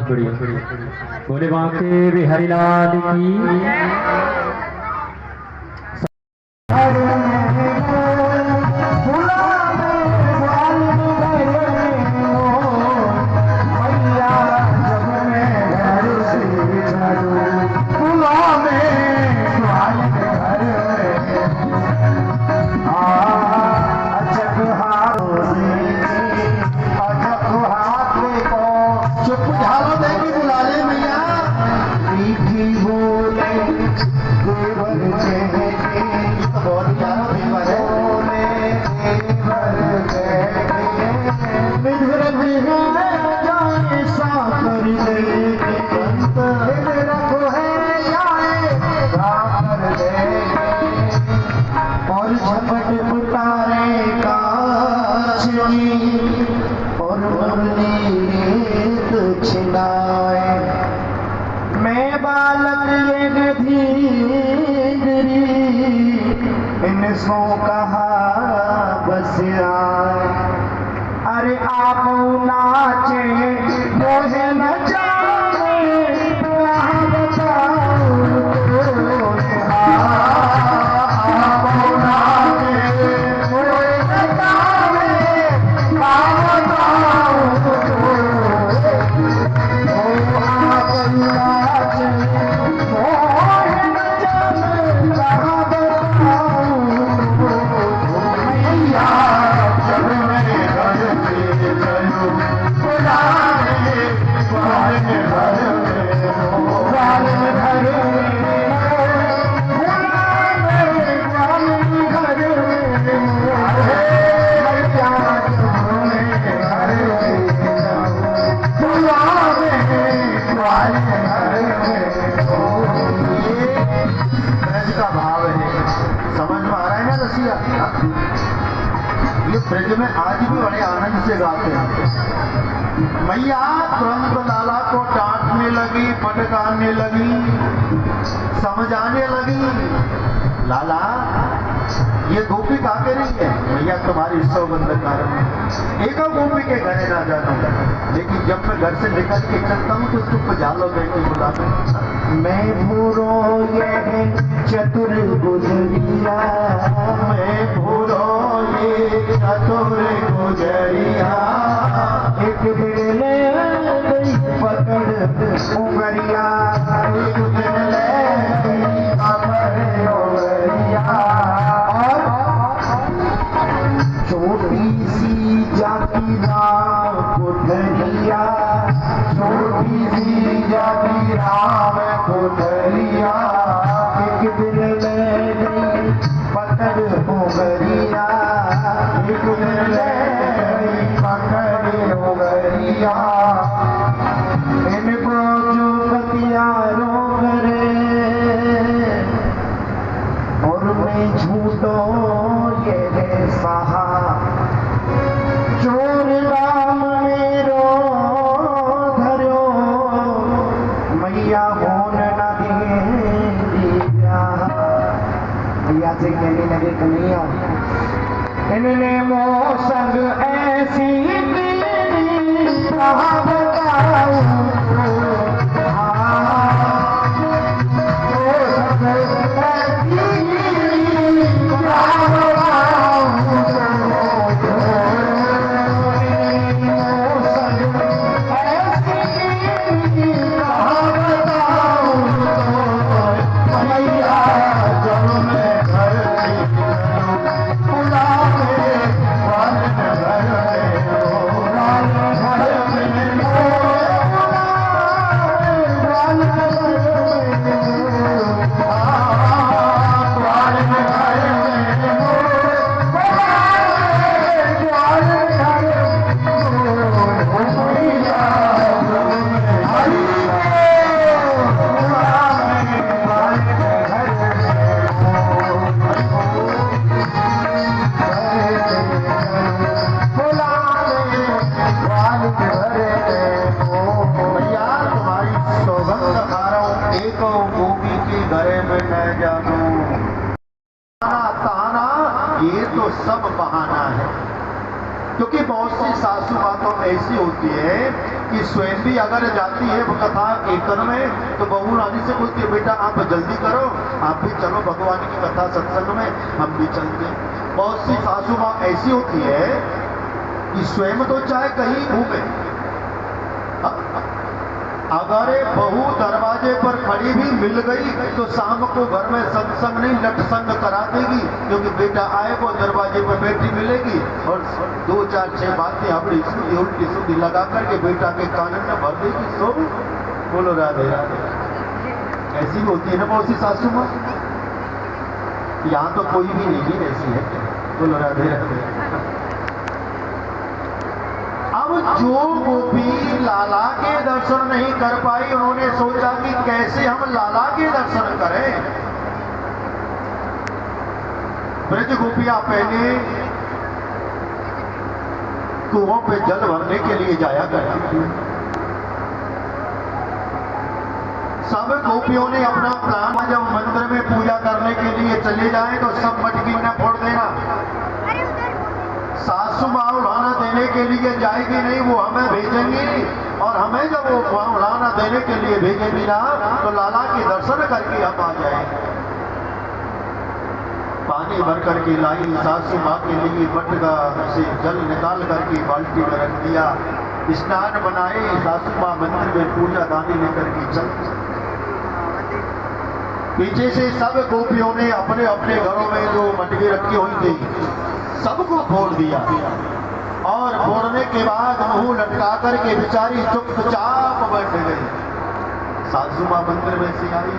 बढ़िया बोले बांके बिहारी लाल की। मैं बालक ये धीरी इनसों कहा बस आए। अरे आप नाचे मोहे न जाने कहाँ बताऊं तो आप नाचे मोहे न जाने कहाँ बताऊं ये ब्रज में आज भी बड़े आनंद से गाते हैं। मैया तुरंत लाला को डांटने लगी, फटकारने लगी, समझाने लगी। लाला ये गोपी का के रही है, मैया तुम्हारी सौगंध कारण एक गोपी के घरे ना जाता हूँ, लेकिन जब मैं घर से निकल के चलता हूँ तो चुप जालो बेटी बुला। मैं भूरो ये चतुर गुजरिया, मैं भूरो ये चतुर गुजरिया, एक दिन ले गई पकड़ उंगरिया, एक दिन ले गई पकड़ उंगरिया। और छोटी सी जाति राम कोठरिया, छोटी सी जाति राम कोठरिया, एक दिन ले गई पकड़ उंगरिया, एक दिन ले गई पकड़ उंगरिया। इनको जो पतियारों करे और मैं झूठों ये सहा, चोर राम मेरो धरो, मैया होन न दिया। मैया से कहने लगे कन्हैया इनने मोसंग ऐसी कहाँ बताऊं, क्योंकि बहुत सी सासू माँ तो ऐसी होती है कि स्वयं भी अगर जाती है वो कथा कीर्तन में तो बहू रानी से बोलती है बेटा आप जल्दी करो, आप भी चलो भगवान की कथा सत्संग में, हम भी चलते हैं। बहुत सी सासू माँ ऐसी होती है कि स्वयं तो चाहे कहीं घूमे, अगर बहू दरवाजे पर खड़ी भी मिल गई तो शाम को घर में सत्संग नहीं लटसंग करा देगी, क्योंकि बेटा आए वो दरवाजे पर बैठी मिलेगी और 2 4 6 बातें अपनी सीधी उल्टी सीधी लगा करके बेटा के कानन में भर देगी। सो बोलो राधे राधे। ऐसी भी होती है ना बहुत सी सासू माँ। यहाँ तो कोई भी नहीं ऐसी है, बोलो राधे राधे। अब जो गोपी लाला के दर्शन नहीं कर पाई, उन्होंने सोचा कि कैसे हम लाला के दर्शन करें। ब्रज गोपियां पहले कुओं पे जल भरने के लिए जाया करती थी। सब गोपियों ने अपना प्लान, जब मंदिर में पूजा करने के लिए चले जाएं तो सब मटकी न फोड़ देना। सासू माँ उड़ाना देने के लिए जाएगी नहीं, वो हमें भेजेंगी, और हमें जब वो उड़ाना देने के लिए भेजेंगी ना तो लाला के दर्शन करके हम आ जाएंगे। पानी भर करके लाई सासू माँ के लिए, मटका से जल निकाल करके बाल्टी में रख दिया, स्नान बनाए, सासू माँ मंदिर में पूजा दानी लेकर के चल। पीछे से सब गोपियों ने अपने अपने घरों में जो मटके रखी हुई थी सबको फोड़ दिया, और फोड़ने के बाद मुंह लटका करके बेचारी चुपचाप बैठ गई। सासू माँ मंदिर में से आई,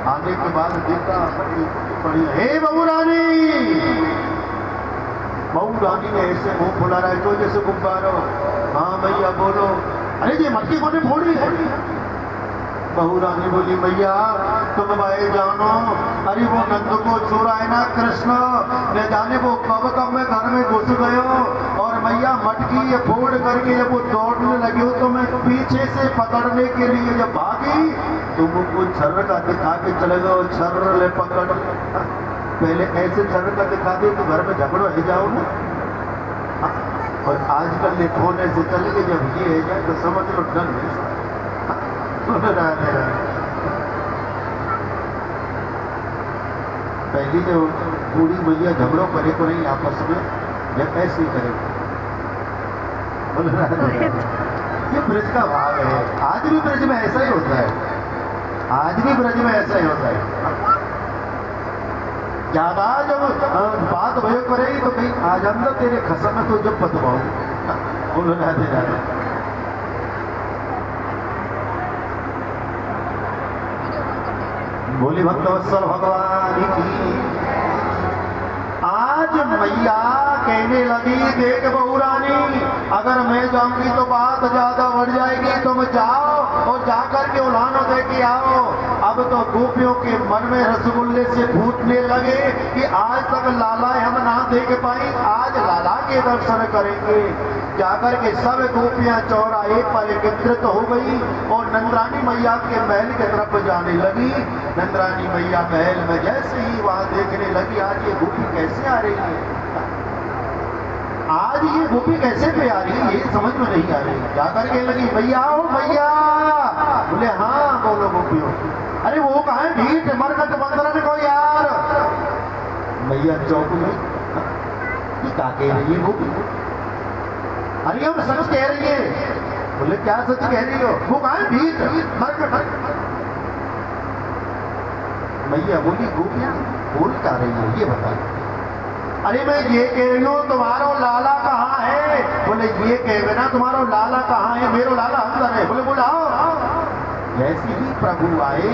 आने के बाद देखा पड़ी, हे बहू रानी। बहू रानी ने ऐसे मुंह फुला रहा है तो जैसे गुब्बारो। हाँ भैया बोलो। अरे ये मटकी कोने फोड़ी है? बहू रानी बोली भैया तुम भाई जानो, अरे वो नंद को चोरा है ना कृष्ण, न जाने वो कब में घर में घुस गयो, और मैया मटकी ये फोड़ करके जब वो दौड़ने लगी हो तो मैं पीछे से पकड़ने के लिए जब भागी तो वो छर्र का दिखा के चले गए, छर्र ले पकड़। पहले ऐसे छर्र का दिखा दे तो घर में झगड़ो है जाओ ना, और आजकल ये फोन ऐसे चल के जब ये है जाए तो समझ लो डर है। पहली जो बूढ़ी मैया झगड़ों करे को नहीं आपस में, जब ऐसे करे। ये ब्रज का भाव है, आज भी ब्रज में ऐसा ही होता है, आज भी ब्रज में ऐसा ही होता है। ज्यादा जब बात भयो करेगी तो कहीं आज अंदर तेरे खसम में तो जब बतवाओ। बोलो राधे राधे। बोली भक्तवत्सल भगवान की। आज मैया कहने लगी देख बहू रानी, अगर मैं जाऊंगी तो बात ज्यादा बढ़ जाएगी, तुम जाओ और जाकर के उलानो दे के आओ। अब तो गोपियों के मन में रसगुल्ले से फूटने लगे कि आज तक लाला हम ना देख पाई, आज लाला के दर्शन करेंगे। जाकर के सब गोपियां चौराहे पर एकत्रित हो गई और नंदरानी मैया के महल की तरफ जाने लगी। नंदरानी मैया महल में जैसे ही वहां देखने लगी, आज ये गोपी कैसे आ रही है, आज ये गोपी कैसे पे आ रही है, ये समझ में नहीं आ रही। जाकर के लगी भैया आओ भैया। बोले हाँ बोलो गोपियों। अरे वो कहा है ढीठ मरकट बंदरन को यार। मैया चौक में क्या कह रही है गोपी? अरे हम सच कह रही है। बोले क्या सच कह रही हो? वो कहा है ढीठ मरकट। मैया बोली गोपियां बोल क्या रही है ये बता। अरे मैं ये कह रही हूँ तुम्हारा लाला कहाँ है? बोले ये कह ना तुम्हारा लाला कहाँ है? मेरा लाला अंदर है। बोले बुलाओ। जैसे ही प्रभु आए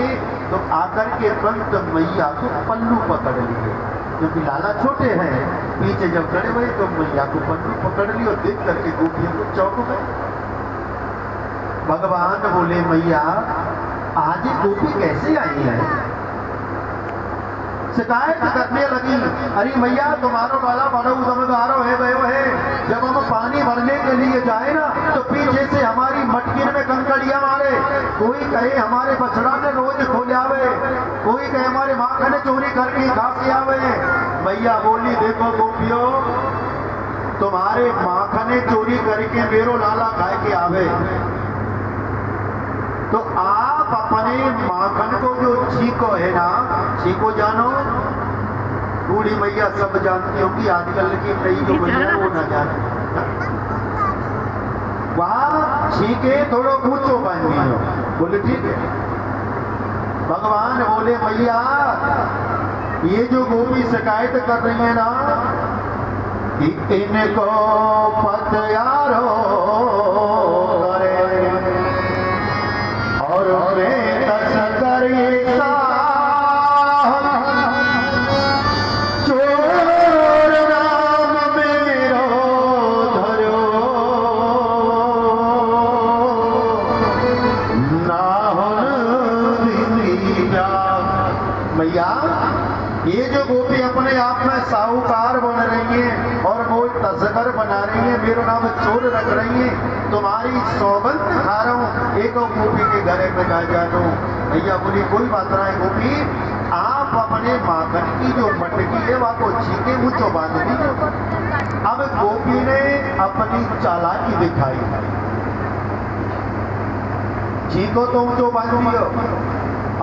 तो आकर के तुरंत मैया को पल्लू पकड़ लिए, क्योंकि लाला छोटे हैं। पीछे जब खड़े हुए तो मैया को पल्लू पकड़ ली और देख करके गोपियों को चौंक गए। भगवान बोले मैया आज गोपी कैसे आई है? शिकायत करने लगी, अरे मैया तुम्हारो वाला बड़ा उदमगारो है गयो है। जब हम पानी भरने के लिए जाए ना तो पीछे से हमारी मटकी में कंकड़ियां मारे। कोई कहे हमारे बछड़ा ने रोज खो जावे, कोई कहे हमारे माखन ने चोरी करके खा के आवे। मैया बोली देखो गोपियों, तुम्हारे माखने चोरी करके मेरो लाला खाए के आवे, तो आप अपने माखन को जो छीको है ना, छीको जानो, बूढ़ी मैया सब जानती होगी, आजकल की नई जो मैया है वो ना जाने, वहां छीके थोड़ो ऊंचो बांधी हो। बोले ठीक है। भगवान बोले मैया ये जो गोपी शिकायत कर रही है ना कि इनको पतयारो करे और तस्कर चोर नाम मेरो धरो मैया ये जो गोपी अपने आप में साहूकार बन रही है और वो तस्कर बना रही है, मेरा नाम चोर रख रही है, तुम्हारी सौगंध खा रहा हूं, एक गोपी के घरे में ना जानो। भैया बोली कोई बात ना है गोपी, आप अपने माखन की जो मटकी है वहां को छीके ऊंचो बांध दीजिए। अब गोपी ने अपनी चालाकी दिखाई, छीको तो ऊंचो बांध दियो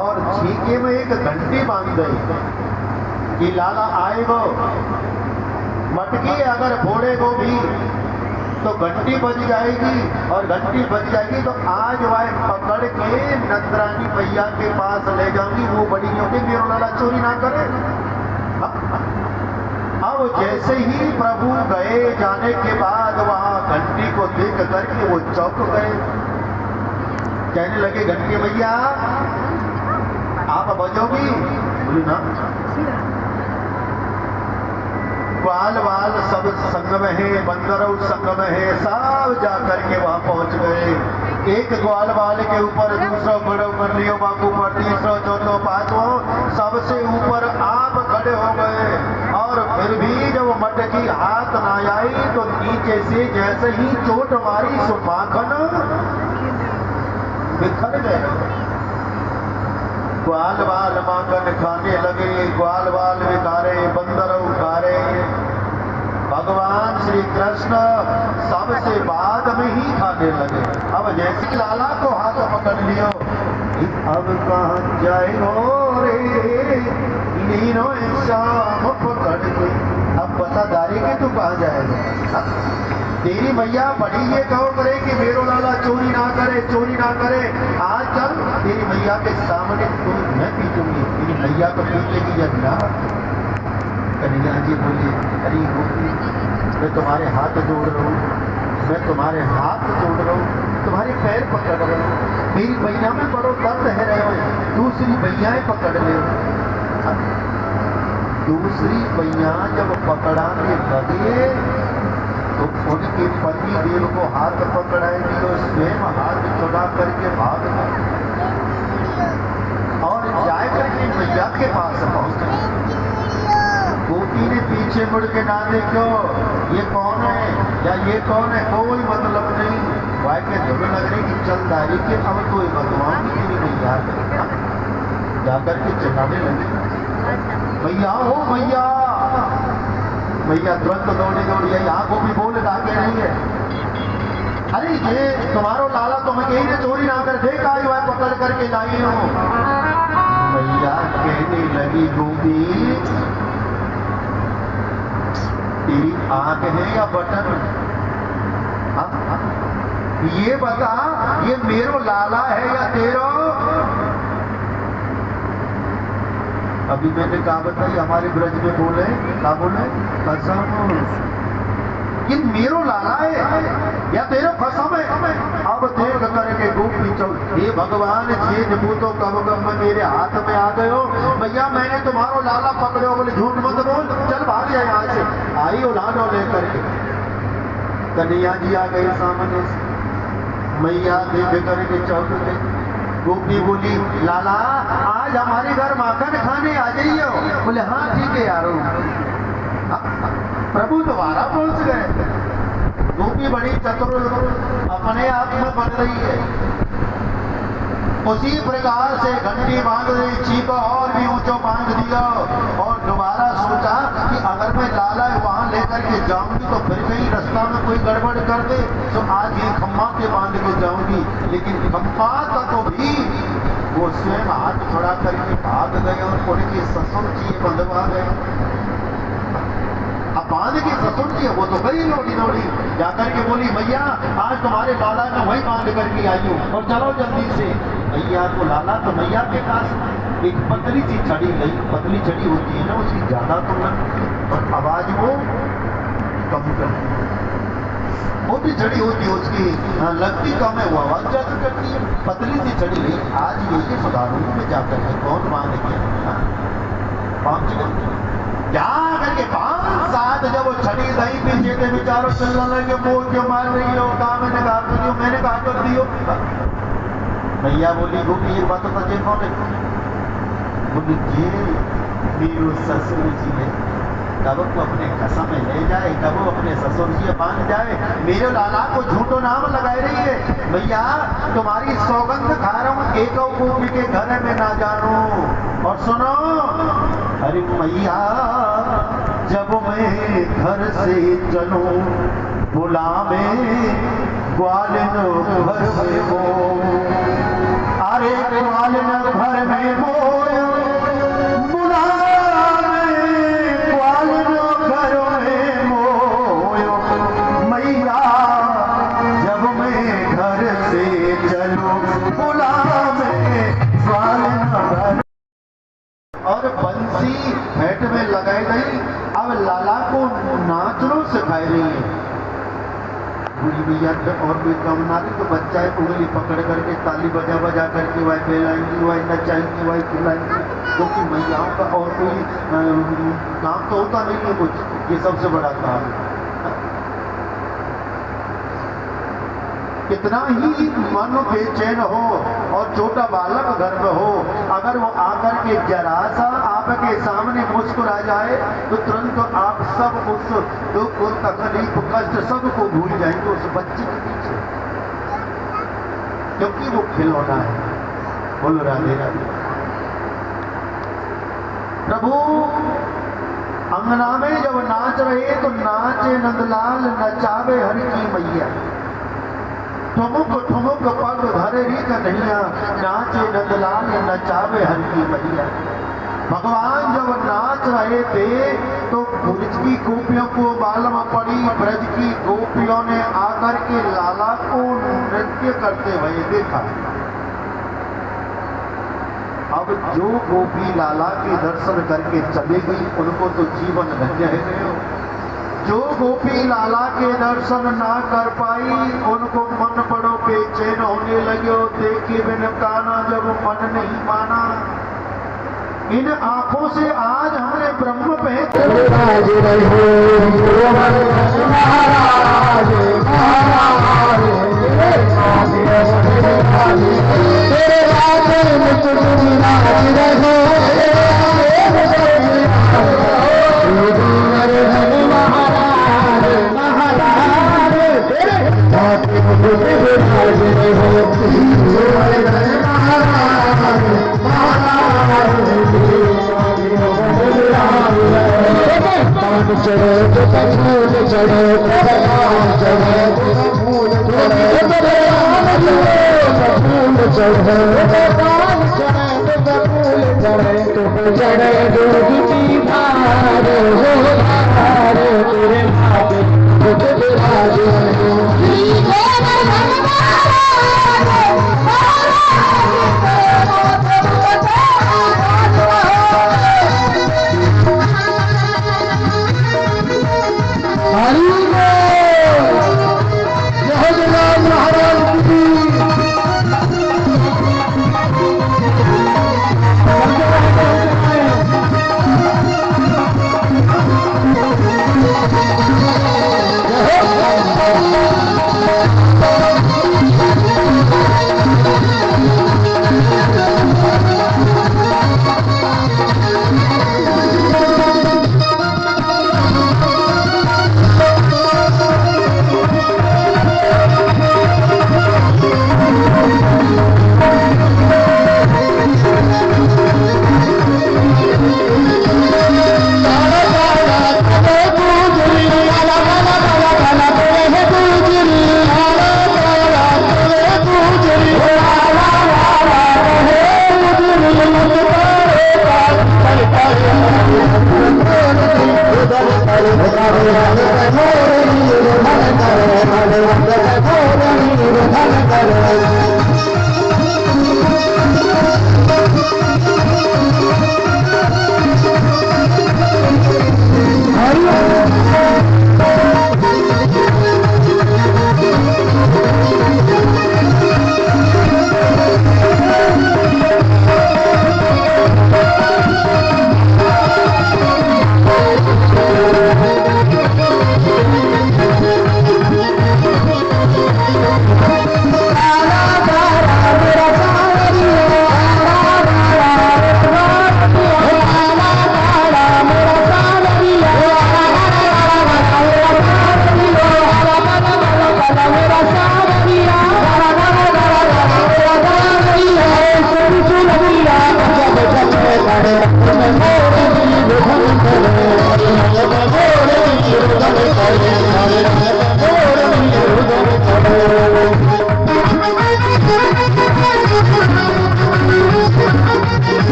और छीके में एक घंटी बांध दी कि लाला आएगो, मटकी अगर फोड़ेगो भी तो घंटी बज जाएगी और घंटी बज जाएगी तो आज वह पकड़ के नंदरानी मैया के पास ले जाऊंगी, वो बड़ी क्योंकि मेरो लाला चोरी ना करे। अब जैसे ही प्रभु गए जाने के बाद वहां घंटी को देख करके वो चौंक गए, कहने लगे घंटी मैया आप बजोगी? बोली ना। ग्वाल वाल सब संग में है, बंदरऊ संग में है, सब जाकर के वहां पहुंच गए। एक ग्वाल वाल के ऊपर दूसरा खड़े कर लियो, बापू पर तीसरा चौथा पांचवा, सबसे ऊपर आप खड़े हो गए। और फिर भी जब मटकी हाथ ना आई तो नीचे से जैसे ही चोट मारी सो माखन बिखर गए। ग्वाल वाल माखन खाने लगे, ग्वाल वाल बिकारे, बंदर उखारे। भगवान श्री कृष्ण सबसे बाद में ही खाने लगे। अब जैसे लाला को हाथ पकड़ लियो, अब कहाँ जाए हो रे लीनो शाम पकड़ के, अब बता दारी के तू कहाँ जाएगा? तेरी मैया बड़ी ये कहो करे कि मेरो लाला चोरी ना करे, चोरी ना करे। आज चल तेरी मैया के सामने तू मैं पीटूंगी, तेरी मैया को पीटेगी या ना? कन्हैया जी बोली अरे गोपी मैं तुम्हारे हाथ जोड़ रहा हूँ, मैं तुम्हारे हाथ जोड़ रहा हूँ, तुम्हारे पैर पकड़ रहा हूँ, मेरी मैया में बड़ो दर्द है रहे हो, दूसरी मैयाएं पकड़ ले। दूसरी मैया जब पकड़ाने लगे तो उनके पति देव को हाथ पकड़ाएगी तो स्वयं हाथ चुरा करके भाग गए और जाए करके मैया के पास पहुंचे। गोपी ने पीछे मुड़ के ना देखो ये कौन है या ये कौन है, कोई मतलब नहीं। वाय के धुन लग रही कि चल दारी के अब कोई भगवान की तेरी मैया जाकर के चिल्लाने लगे भैया हो भैया। भैया तुरंत दौड़ी दौड़ी आई, यहाँ गोपी बोल डाके नहीं है, अरे ये तुम्हारो लाला तो मैं कहीं ने चोरी ना कर देखा आई वह पकड़ करके लाई हूँ। भैया कहने लगी गोपी तेरी आंख है या बटन? ये बता ये मेरो लाला है या तेरो? अभी मैंने कहा बताई हमारे ब्रज में बोले क्या बोले कसम ये मेरो लाला है या तेरा कसम है? अब देख करके गोपी चल ये भगवान जी निपूतो कब कब मेरे हाथ में आ गए हो। भैया मैंने तुम्हारो लाला पकड़ो, बोले झूठ मत बोल, चल भाग जाए यहाँ से। आई उलानो लेकर के कन्हैया जी आ गए सामने से, मैया देख करके चौक पे गोपी बोली लाला आज हमारे घर माखन खाने आ जाइए। बोले हाँ ठीक है यारो। प्रभु दोबारा पहुंच गए। गोपी बड़ी चतुर अपने आप में बन रही है। उसी प्रकार से घंटी बांध रही, चीखो और भी ऊंचो बांध दिया और दोबारा सोचा कि अगर मैं लाला वहां लेकर के जाऊंगी तो फिर कहीं कोई गड़बड़ कर दे तो आज ये खम्मा के बांध के जाऊंगी, लेकिन खम्मा तक तो भी वो स्वयं हाथ खड़ा करके भाग गए और उनके ससुर जी बंधवा गए। अब बांध के ससुर जी वो तो गई लोड़ी लोड़ी जाकर के बोली मैया आज तुम्हारे लाला ने वही बांध करके आई हूँ और चलो जल्दी से। मैया को लाला तो मैया के पास एक पतली सी छड़ी गई, पतली छड़ी होती है ना उसकी ज्यादा तो और आवाज वो कम कर, मोटी छड़ी होती है उसकी लगती कम है, वो आवाज ज्यादा करती है। पतली सी छड़ी गई, आज यही सुधारू में जाकर के कौन बांध गया पहुंच गए क्या करके 5 सात जब वो छड़ी दही पीछे थे बेचारों चलने लगे, बोल क्यों मार रही हो, कहा मैंने कहा कर दियो, मैंने कहा कर दियो। भैया बोली गोपी ये बात तो कौन है, बोली जी मेरे ससुर जी है, कब को अपने कसम में ले जाए, कब वो अपने ससुर जी बांध जाए, मेरे लाला को झूठो नाम लगाए रही है। भैया तुम्हारी सौगंध खा रहा हूं, एक गोपी के घर में ना जानो। और सुनो अरे मैया जब मैं घर से चलूं बुला में ग्वालिन घर में हो, अरे ग्वालिन घर में हो बुला में ग्वालिन घर में हो, मैया जब मैं घर से चलूं बुला में ग्वालिन घर। और बंसी हेट में लगाई गई, अब लाला को नाचनो सिखाई रही है। बुरी भैया और कोई कम ना रही तो बच्चा है उंगली पकड़ करके ताली बजा बजा करके वह फैलाएंगी, वह नचाएंगी, वह खिलाएंगी, क्योंकि मैयाओं का और कोई काम तो होता नहीं है कुछ, ये सबसे बड़ा काम है। कितना ही मन बेचैन हो और छोटा बालक घर में हो, अगर वो आकर के जरा सा आपके सामने मुस्कुरा जाए तो तुरंत आप सब उस दुख और तकलीफ कष्ट सबको भूल जाएंगे उस बच्चे के पीछे, क्योंकि वो खिलौना है। बोलो राधे राधे। प्रभु अंगना में जब नाच रहे तो नाचे नंदलाल नचावे हरि की मैया, ठुमुक ठुमुक पग धरे री कन्हैया, नाचे नंदलाल नचावे हर की मैया। भगवान जब नाच रहे थे तो ब्रज की गोपियों को बालम पड़ी, ब्रज की गोपियों ने आकर के लाला को नृत्य करते हुए देखा। अब जो गोपी लाला के दर्शन करके चले गई उनको तो जीवन धन्य है, जो गोपी लाला के दर्शन ना कर पाई उनको मन बड़ो बेचैन होने लगे, देखे बिन काना जब मन नहीं माना। इन आंखों से आज हमने ब्रह्म पे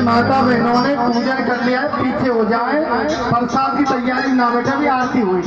माता बहनों ने पूजन कर लिया है, पीछे हो जाए, प्रसाद की तैयारी ना बेटा भी आरती हुई।